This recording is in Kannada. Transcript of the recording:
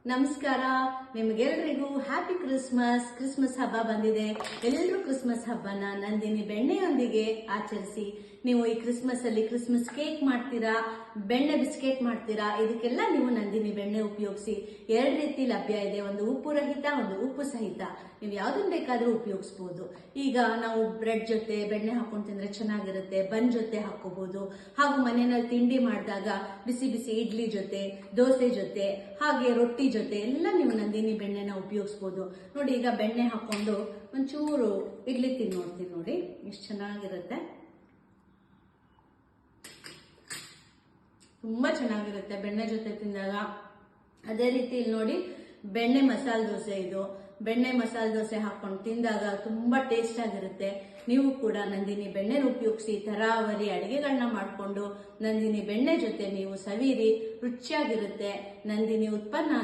ನಮಸ್ಕಾರ. ನಿಮಗೆಲ್ಲರಿಗೂ ಹ್ಯಾಪಿ ಕ್ರಿಸ್ಮಸ್. ಕ್ರಿಸ್ಮಸ್ ಹಬ್ಬ ಬಂದಿದೆ. ಎಲ್ಲರೂ ಕ್ರಿಸ್ಮಸ್ ಹಬ್ಬನ ನಂದಿನಿ ಬೆಣ್ಣೆಯೊಂದಿಗೆ ಆಚರಿಸಿ. ನೀವು ಈ ಕ್ರಿಸ್ಮಸ್ ಅಲ್ಲಿ ಕ್ರಿಸ್ಮಸ್ ಕೇಕ್ ಮಾಡ್ತೀರಾ, ಬೆಣ್ಣೆ ಬಿಸ್ಕೆಟ್ ಮಾಡ್ತೀರಾ, ಇದಕ್ಕೆಲ್ಲ ನೀವು ನಂದಿನಿ ಬೆಣ್ಣೆ ಉಪಯೋಗಿಸಿ. ಎರಡು ರೀತಿ ಲಭ್ಯ ಇದೆ, ಒಂದು ಉಪ್ಪು ರಹಿತ, ಒಂದು ಉಪ್ಪು ಸಹಿತ. ನೀವು ಯಾವ್ದನ್ನ ಬೇಕಾದ್ರೂ ಉಪಯೋಗಿಸಬಹುದು. ಈಗ ನಾವು ಬ್ರೆಡ್ ಜೊತೆ ಬೆಣ್ಣೆ ಹಾಕೊಂಡು ತಿಂದ್ರೆ ಚೆನ್ನಾಗಿರುತ್ತೆ, ಬನ್ ಜೊತೆ ಹಾಕೋಬಹುದು. ಹಾಗೂ ಮನೆಯಲ್ಲಿ ತಿಂಡಿ ಮಾಡಿದಾಗ ಬಿಸಿ ಬಿಸಿ ಇಡ್ಲಿ ಜೊತೆ, ದೋಸೆ ಜೊತೆ, ಹಾಗೆ ರೊಟ್ಟಿ ಜೊತೆ ಎಲ್ಲ ನೀವು ನಂದಿನಿ ಬೆಣ್ಣೆನ ಉಪಯೋಗಿಸಬಹುದು. ನೋಡಿ, ಈಗ ಬೆಣ್ಣೆ ಹಾಕೊಂಡು ಒಂಚೂರು ಇಡ್ಲಿ ತಿನ್ನೋಡ್ತೀನಿ. ನೋಡಿ ಎಷ್ಟು ಚೆನ್ನಾಗಿರುತ್ತೆ, ತುಂಬಾ ಚೆನ್ನಾಗಿರುತ್ತೆ ಬೆಣ್ಣೆ ಜೊತೆ ತಿಂದಾಗ. ಅದೇ ರೀತಿ ಇಲ್ಲಿ ನೋಡಿ, ಬೆಣ್ಣೆ ಮಸಾಲೆ ದೋಸೆ. ಇದು ಬೆಣ್ಣೆ ಮಸಾಲೆ ದೋಸೆ ಹಾಕೊಂಡು ತಿಂದಾಗ ತುಂಬಾ ಟೇಸ್ಟ್ ಆಗಿರುತ್ತೆ. ನೀವು ಕೂಡ ನಂದಿನಿ ಬೆಣ್ಣೆ ಉಪಯೋಗಿಸಿ ತರಾವರಿ ಅಡಿಗೆಗಳನ್ನ ಮಾಡಿಕೊಂಡು ನಂದಿನಿ ಬೆಣ್ಣೆ ಜೊತೆ ನೀವು ಸವಿರಿ, ರುಚಿಯಾಗಿರುತ್ತೆ. ನಂದಿನಿ ಉತ್ಪನ್ನ